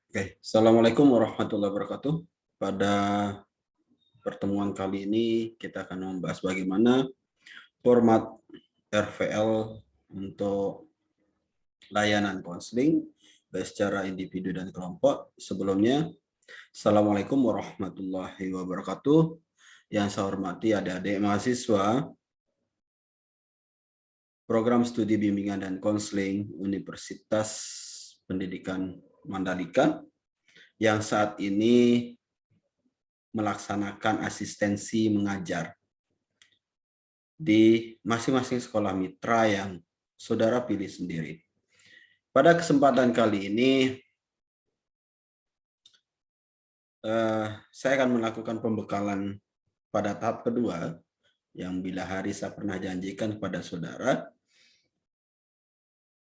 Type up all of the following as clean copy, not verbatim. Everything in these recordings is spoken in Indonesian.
Oke, Assalamualaikum warahmatullahi wabarakatuh. Pada pertemuan kali ini kita akan membahas bagaimana format RVL untuk layanan konseling baik secara individu dan kelompok. Sebelumnya, Assalamualaikum warahmatullahi wabarakatuh. Yang saya hormati adik-adik mahasiswa Program Studi Bimbingan dan Konseling Universitas Pendidikan Mandalika yang saat ini melaksanakan asistensi mengajar di masing-masing sekolah mitra yang saudara pilih sendiri. Pada kesempatan kali ini, saya akan melakukan pembekalan pada tahap kedua, yang bila hari saya pernah janjikan kepada saudara,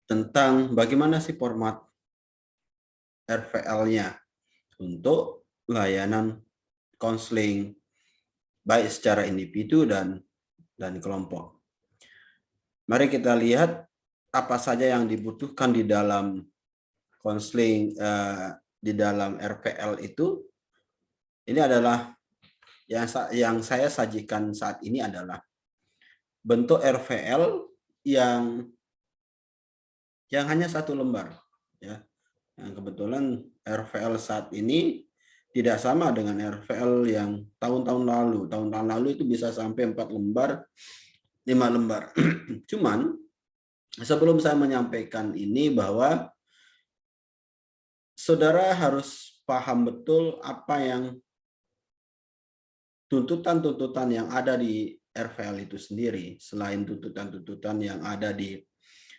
tentang bagaimana sih format RVL-nya untuk layanan konseling, baik secara individu dan kelompok. Mari kita lihat apa saja yang dibutuhkan di dalam konseling, di dalam RVL itu. Ini adalah yang saya sajikan saat ini adalah bentuk RVL yang hanya satu lembar, ya. Yang kebetulan RVL saat ini tidak sama dengan RVL yang tahun-tahun lalu. Tahun-tahun lalu itu bisa sampai 4 lembar, 5 lembar. Cuman sebelum saya menyampaikan ini, bahwa saudara harus paham betul apa yang tuntutan-tuntutan yang ada di RVL itu sendiri. Selain tuntutan-tuntutan yang ada di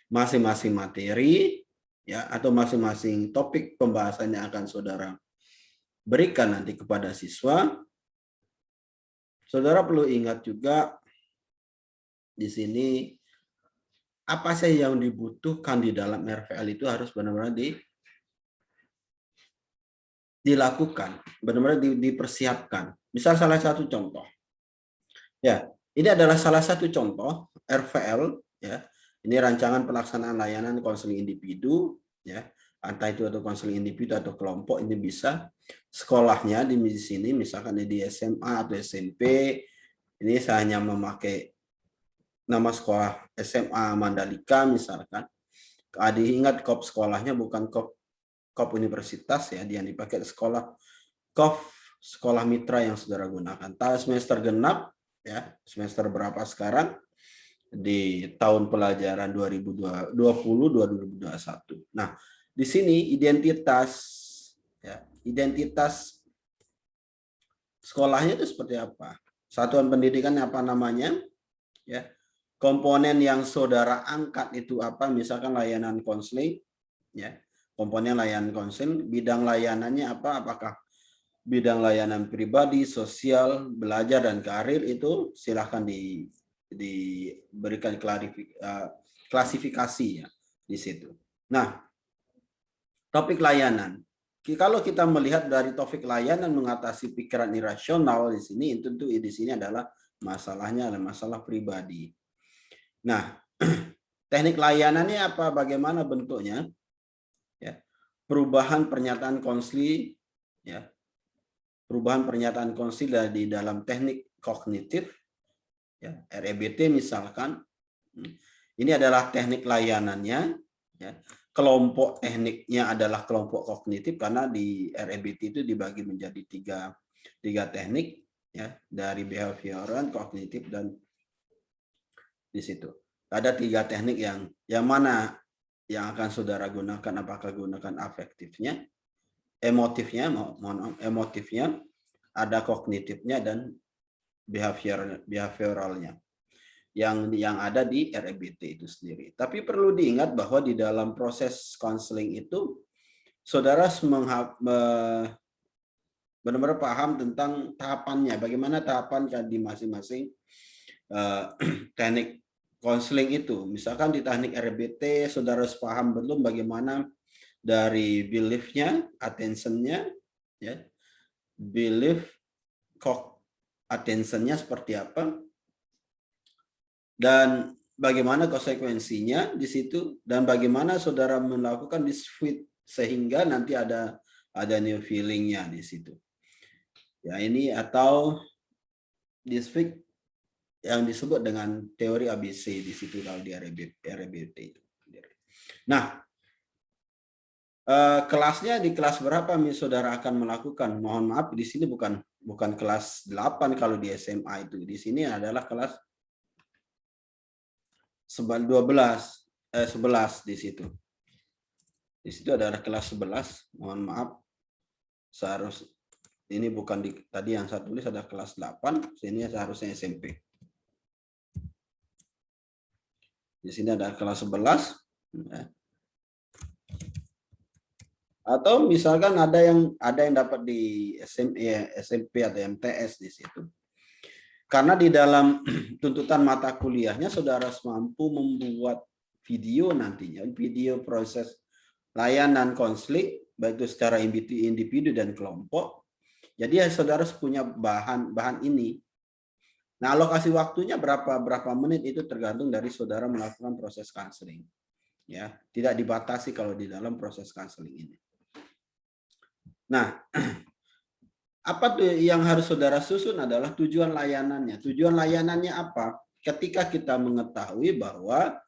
masing-masing materi, ya, atau masing-masing topik pembahasan yang akan saudara berikan nanti kepada siswa, saudara perlu ingat juga di sini apa sih yang dibutuhkan di dalam RVL itu harus benar-benar dilakukan, benar-benar dipersiapkan. Misal salah satu contoh, ya, ini adalah salah satu contoh RVL, ya. Ini rancangan pelaksanaan layanan konseling individu, ya. Entah itu atau konseling individu atau kelompok, ini bisa sekolahnya di sini, misalkan di SMA atau SMP, ini saya hanya memakai nama sekolah SMA Mandalika misalkan. Diingat kop sekolahnya bukan kop universitas, ya, yang dipakai sekolah kop sekolah mitra yang saudara gunakan. Semester genap, ya, semester berapa sekarang di tahun pelajaran 2020-2021. Nah, di sini identitas, ya, identitas sekolahnya itu seperti apa? Satuan pendidikan apa namanya? Ya. Komponen yang saudara angkat itu apa? Misalkan layanan konseling, ya. Komponen layanan konseling, bidang layanannya apa? Apakah bidang layanan pribadi, sosial, belajar dan karir, itu silahkan diberikan klasifikasi, ya, di situ. Nah, topik layanan. Kalau kita melihat dari topik layanan mengatasi pikiran irasional di sini, tentu di sini adalah masalahnya adalah masalah pribadi. Nah, teknik layanannya apa? Bagaimana bentuknya? Ya, perubahan pernyataan konseling, ya, perubahan pernyataan konseling di dalam teknik kognitif, ya, REBT misalkan. Ini adalah teknik layanannya, ya. Kelompok tekniknya adalah kelompok kognitif, karena di REBT itu dibagi menjadi tiga teknik, ya, dari behavioral, kognitif, dan di situ ada 3 teknik yang mana yang akan saudara gunakan. Apakah gunakan afektifnya, emotifnya, emotifnya, ada kognitifnya, dan behavioralnya yang ada di REBT itu sendiri. Tapi perlu diingat bahwa di dalam proses konseling itu saudara benar-benar paham tentang tahapannya, bagaimana tahapan di masing-masing teknik konseling itu. Misalkan di teknik REBT saudara harus paham belum bagaimana dari belief-nya, attention-nya, ya. Belief, attention-nya seperti apa, dan bagaimana konsekuensinya di situ, dan bagaimana saudara melakukan dispute sehingga nanti ada ada new feelingnya di situ. Ya, ini atau disfig yang disebut dengan teori ABC di situ kalau di RBT itu. Nah, kelasnya di kelas berapa saudara akan melakukan? Mohon maaf, di sini bukan kelas 8 kalau di SMA itu. Di sini adalah kelas 11 di situ. Di situ adalah kelas 11. Mohon maaf, ini bukan tadi yang saya tulis ada kelas 8, sini seharusnya SMP. Di sini ada kelas 11. Atau misalkan ada yang dapat di SMP atau MTS di situ. Karena di dalam tuntutan mata kuliahnya saudara mampu membuat video nantinya, video proses layanan konseling baik itu secara individu dan kelompok. Jadi saudara punya bahan ini. Nah, alokasi waktunya berapa menit itu tergantung dari saudara melakukan proses konseling. Ya, tidak dibatasi kalau di dalam proses konseling ini. Nah, apa tuh yang harus saudara susun adalah tujuan layanannya. Tujuan layanannya apa? Ketika kita mengetahui bahwa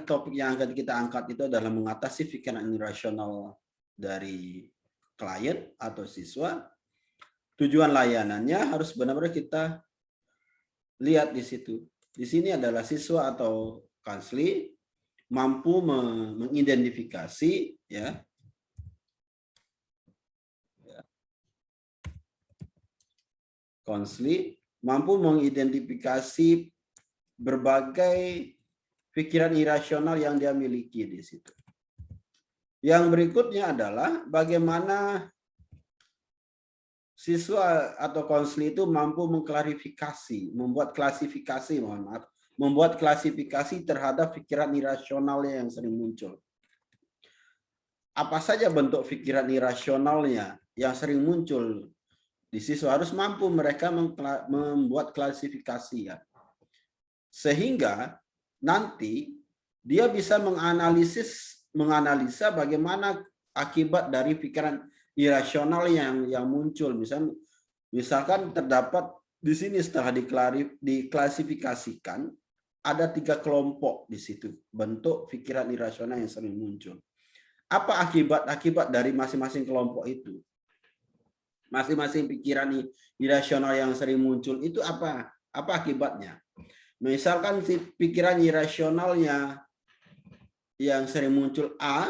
topik yang akan kita angkat itu adalah mengatasi pikiran irasional dari klien atau siswa, tujuan layanannya harus benar-benar kita lihat di situ. Di sini adalah siswa atau kansli mampu mengidentifikasi ya. Konsli mampu mengidentifikasi berbagai pikiran irasional yang dia miliki di situ. Yang berikutnya adalah bagaimana siswa atau konsli itu mampu mengklarifikasi, membuat klasifikasi terhadap pikiran irasionalnya yang sering muncul. Apa saja bentuk pikiran irasionalnya yang sering muncul di siswa, harus mampu mereka membuat klasifikasi ya. Sehingga nanti dia bisa menganalisa bagaimana akibat dari pikiran irasional yang muncul. Misalkan terdapat di sini setelah diklasifikasikan ada 3 kelompok di situ bentuk pikiran irasional yang sering muncul. Apa akibat dari masing-masing kelompok itu? Masing-masing pikiran irasional yang sering muncul itu apa akibatnya? Misalkan si pikiran irasionalnya yang sering muncul A,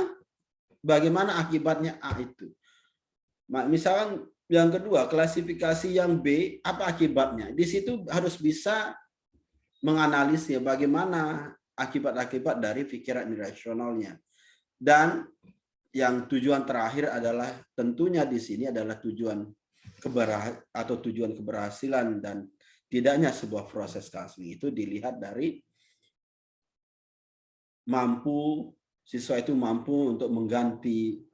bagaimana akibatnya A itu? Misalkan yang kedua, klasifikasi yang B, apa akibatnya? Di situ harus bisa menganalisis bagaimana akibat-akibat dari pikiran irasionalnya. Dan yang tujuan terakhir adalah tentunya di sini adalah tujuan keberhasilan dan tidaknya sebuah proses konseling itu dilihat dari siswa itu mampu untuk mengganti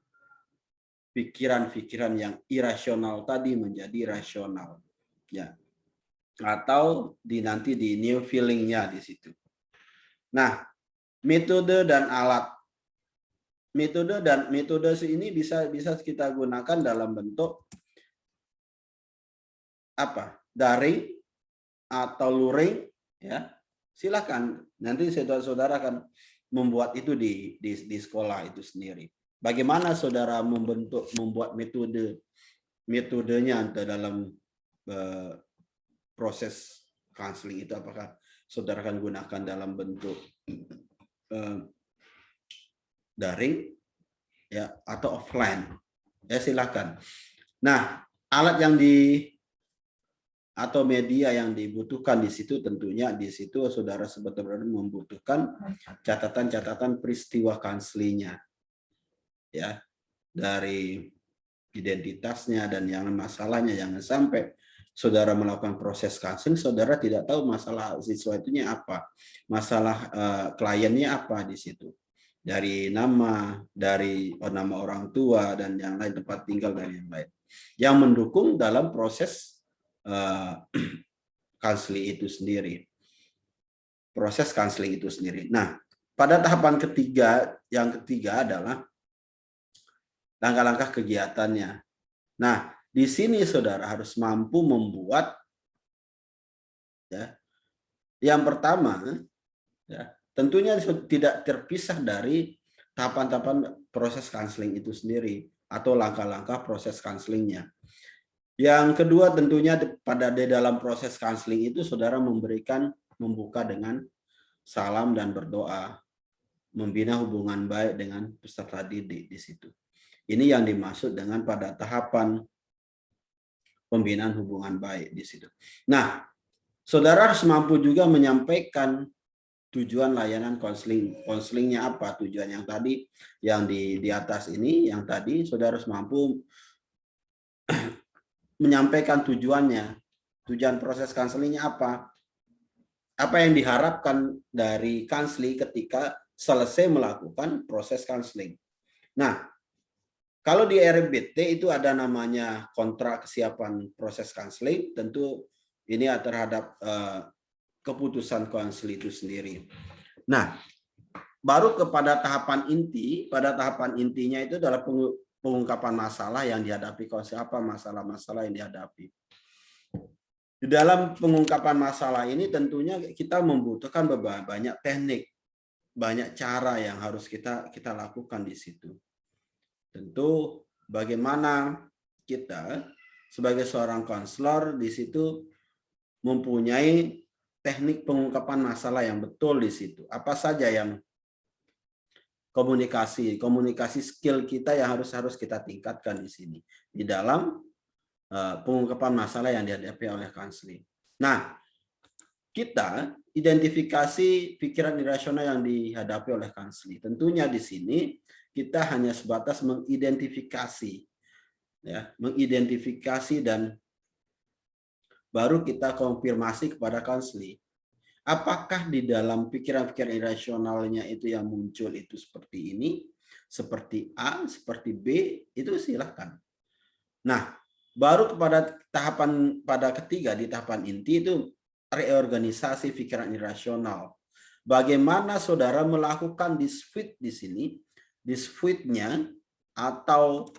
pikiran-pikiran yang irasional tadi menjadi rasional, ya, atau nanti di new feeling-nya di situ. Nah, metode dan alat. Metode ini bisa kita gunakan dalam bentuk daring atau luring, ya. Silakan nanti saudara akan membuat itu di sekolah itu sendiri. Bagaimana saudara membuat metodenya dalam proses konseling itu, apakah saudara akan gunakan dalam bentuk daring ya atau offline, ya silakan. Nah, alat atau media yang dibutuhkan di situ tentunya di situ saudara sebetulnya membutuhkan catatan-catatan peristiwa konselingnya, ya, dari identitasnya dan yang masalahnya. Jangan sampai saudara melakukan proses konseling saudara tidak tahu masalah siswa itunya apa, masalah kliennya apa di situ. Dari nama orang tua dan yang lain, tempat tinggal dan yang lain yang mendukung dalam proses konseling itu sendiri. Proses konseling itu sendiri. Nah, pada tahapan yang ketiga adalah langkah-langkah kegiatannya. Nah, di sini saudara harus mampu membuat, ya, yang pertama, ya, tentunya tidak terpisah dari tahapan-tahapan proses konseling itu sendiri atau langkah-langkah proses konselingnya. Yang kedua tentunya pada di dalam proses konseling itu saudara membuka dengan salam dan berdoa, membina hubungan baik dengan peserta didik di situ. Ini yang dimaksud dengan pada tahapan pembinaan hubungan baik di situ. Nah, saudara harus mampu juga menyampaikan tujuan layanan konseling. Konselingnya apa? Tujuan yang tadi, yang di atas ini, yang tadi saudara harus mampu menyampaikan tujuannya. Tujuan proses konselingnya apa? Apa yang diharapkan dari konseling ketika selesai melakukan proses konseling. Nah, kalau di RBT itu ada namanya kontrak kesiapan proses konseling, tentu ini terhadap keputusan konseling itu sendiri. Nah, baru kepada tahapan inti, pada tahapan intinya itu adalah pengungkapan masalah yang dihadapi konseling, apa masalah-masalah yang dihadapi. Di dalam pengungkapan masalah ini tentunya kita membutuhkan banyak teknik, banyak cara yang harus kita lakukan di situ. Tentu bagaimana kita sebagai seorang konselor di situ mempunyai teknik pengungkapan masalah yang betul di situ. Apa saja yang komunikasi skill kita yang harus kita tingkatkan di sini di dalam pengungkapan masalah yang dihadapi oleh konseling. Nah, kita identifikasi pikiran irasional yang dihadapi oleh konseling. Tentunya di sini kita hanya sebatas mengidentifikasi, ya, mengidentifikasi dan baru kita konfirmasi kepada konseling. Apakah di dalam pikiran-pikiran irasionalnya itu yang muncul itu seperti ini, seperti A, seperti B, itu silahkan. Nah, baru kepada tahapan pada ketiga di tahapan inti itu reorganisasi pikiran irasional. Bagaimana saudara melakukan dispute di sini? Dispute-nya atau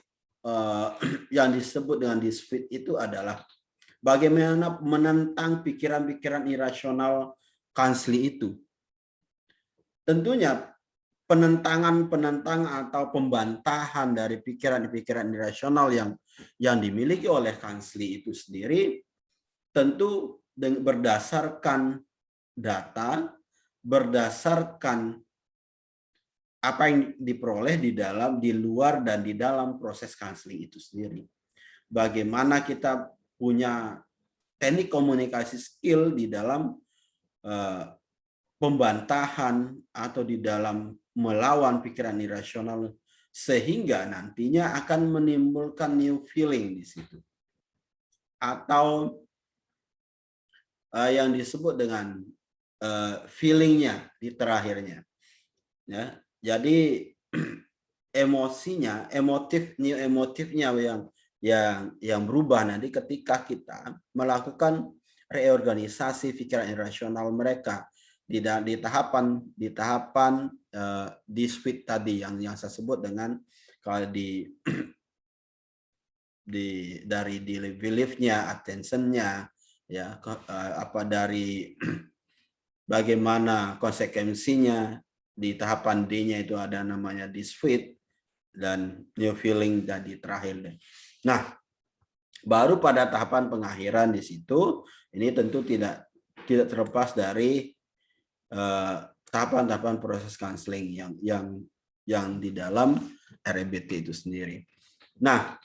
yang disebut dengan dispute itu adalah bagaimana menentang pikiran-pikiran irasional konseling itu. Tentunya penentangan atau pembantahan dari pikiran-pikiran irasional yang dimiliki oleh konseling itu sendiri tentu berdasarkan data, berdasarkan apa yang diperoleh di luar dan di dalam proses konseling itu sendiri. Bagaimana kita punya teknik komunikasi skill di dalam pembantahan atau di dalam melawan pikiran irasional sehingga nantinya akan menimbulkan new feeling di situ. Atau yang disebut dengan feelingnya di terakhirnya. Ya, jadi emosinya, new emotifnya yang berubah nanti ketika kita melakukan reorganisasi pikiran irasional mereka di tahapan dispute tadi yang saya sebut dengan kalau dari belief-nya, attention-nya, ya, apa dari bagaimana konsekuensinya di tahapan D-nya itu ada namanya dispute dan new feeling tadi terakhir. Nah, baru pada tahapan pengakhiran di situ ini tentu tidak terlepas dari tahapan-tahapan proses konseling yang di dalam RBT itu sendiri. Nah,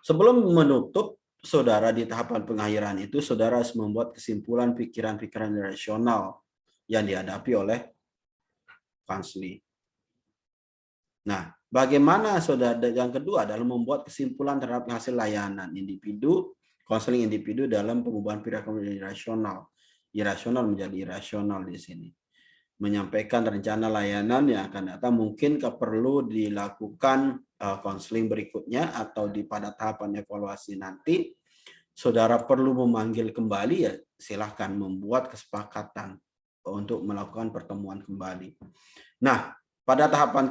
sebelum menutup, saudara di tahapan pengakhiran itu, saudara harus membuat kesimpulan pikiran-pikiran rasional yang dihadapi oleh konseling. Nah, bagaimana saudara yang kedua adalah membuat kesimpulan terhadap hasil layanan individu, konseling individu dalam pengubahan perilaku irasional. Irasional menjadi irasional di sini. Menyampaikan rencana layanan yang akan datang mungkin perlu dilakukan konseling berikutnya atau pada tahapan evaluasi nanti saudara perlu memanggil kembali, ya silahkan membuat kesepakatan untuk melakukan pertemuan kembali. Nah, pada tahapan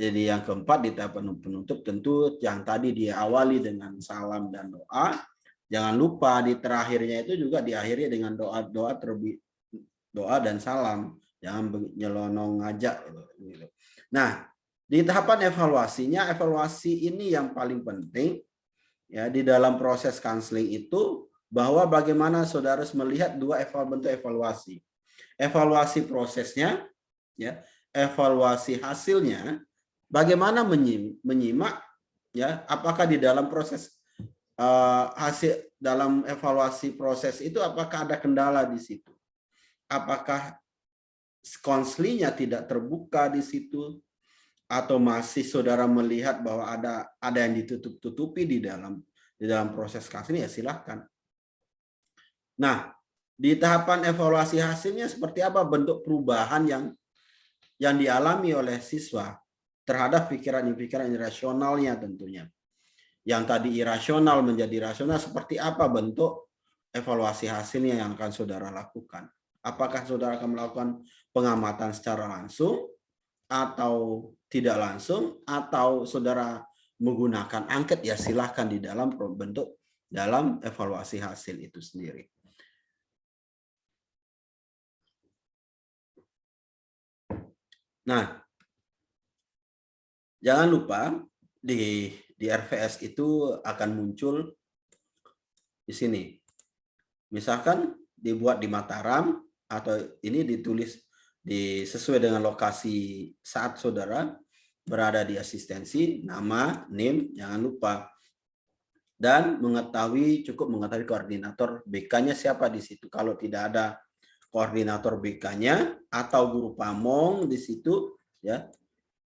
yang keempat, di tahapan penutup, tentu yang tadi diawali dengan salam dan doa. Jangan lupa di terakhirnya itu juga diakhiri dengan doa dan salam. Jangan nyelonong ngajak. Nah, di tahapan evaluasinya, evaluasi ini yang paling penting ya di dalam proses counseling itu, bahwa bagaimana saudara melihat dua bentuk evaluasi. Evaluasi prosesnya, ya, evaluasi hasilnya, bagaimana menyimak, ya, apakah di dalam proses hasil dalam evaluasi proses itu apakah ada kendala di situ, apakah konselingnya tidak terbuka di situ, atau masih saudara melihat bahwa ada yang ditutup-tutupi di dalam proses konseling, ya silahkan. Nah, di tahapan evaluasi hasilnya seperti apa bentuk perubahan yang dialami oleh siswa terhadap pikiran-pikiran irasionalnya tentunya. Yang tadi irasional menjadi rasional, seperti apa bentuk evaluasi hasilnya yang akan saudara lakukan. Apakah saudara akan melakukan pengamatan secara langsung atau tidak langsung, atau saudara menggunakan angket, ya silahkan di dalam bentuk dalam evaluasi hasil itu sendiri. Nah, jangan lupa di RVS itu akan muncul di sini. Misalkan dibuat di Mataram, atau ini ditulis sesuai dengan lokasi saat saudara berada di asistensi, nama, NIM, jangan lupa. Dan cukup mengetahui koordinator BK-nya siapa di situ. Kalau tidak ada koordinator BK-nya atau guru pamong di situ, ya,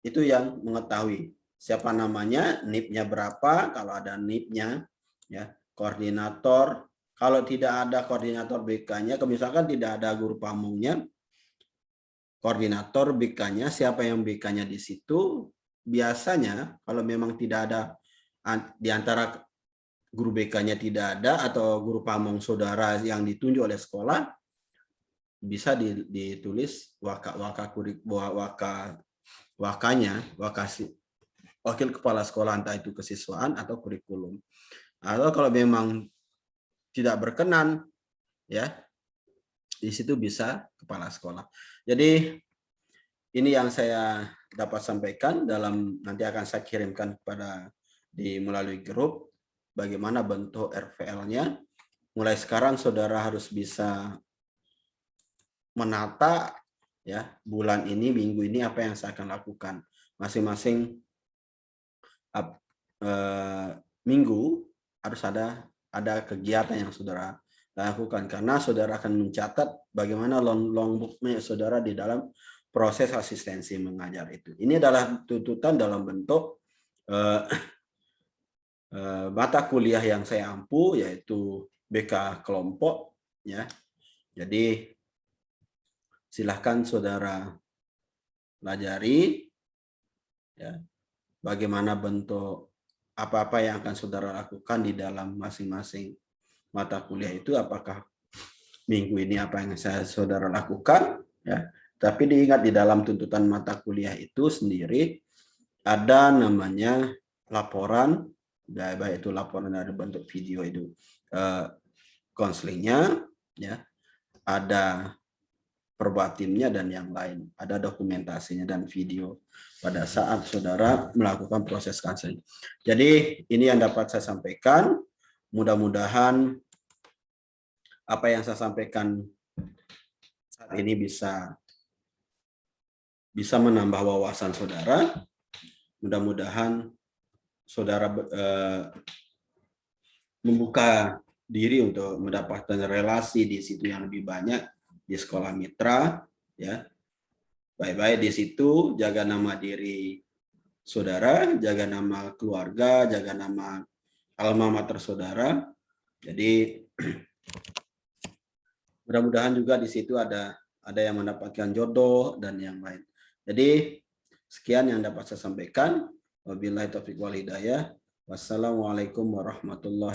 itu yang mengetahui siapa namanya, NIP-nya berapa, kalau ada NIP-nya, ya, koordinator. Kalau tidak ada koordinator BK-nya, misalkan tidak ada guru pamongnya, koordinator BK-nya, siapa yang BK-nya di situ, biasanya kalau memang tidak ada di antara guru BK-nya tidak ada atau guru pamong saudara yang ditunjuk oleh sekolah, bisa ditulis wakanya, wakil kepala sekolah, entah itu kesiswaan atau kurikulum. Atau kalau memang tidak berkenan, ya, di situ bisa kepala sekolah. Jadi ini yang saya dapat sampaikan, nanti akan saya kirimkan melalui grup bagaimana bentuk RVL-nya. Mulai sekarang saudara harus bisa menata, ya, bulan ini, minggu ini apa yang saya akan lakukan. Masing-masing minggu harus ada kegiatan yang saudara lakukan, karena saudara akan mencatat bagaimana logbooknya saudara di dalam proses asistensi mengajar itu. Ini adalah tuntutan dalam bentuk mata kuliah yang saya ampu, yaitu BK kelompok, ya. Jadi silahkan saudara pelajari, ya, bagaimana bentuk apa-apa yang akan saudara lakukan di dalam masing-masing mata kuliah itu. Apakah minggu ini apa yang saudara lakukan, ya. Tapi diingat, di dalam tuntutan mata kuliah itu sendiri ada namanya laporan, baik itu laporan dari bentuk video itu konselingnya, ya, ada perbatimnya dan yang lain, ada dokumentasinya dan video pada saat saudara melakukan proses konseling. Jadi ini yang dapat saya sampaikan. Mudah-mudahan apa yang saya sampaikan saat ini bisa menambah wawasan saudara. Mudah-mudahan saudara membuka diri untuk mendapatkan relasi di situ yang lebih banyak di sekolah mitra, ya. Baik-baik di situ, jaga nama diri saudara, jaga nama keluarga, jaga nama alma mater saudara. Jadi mudah-mudahan juga di situ ada yang mendapatkan jodoh dan yang lain. Jadi sekian yang dapat saya sampaikan. Wabillahi taufiq wal hidayah. Wassalamualaikum warahmatullahi wabarakatuh.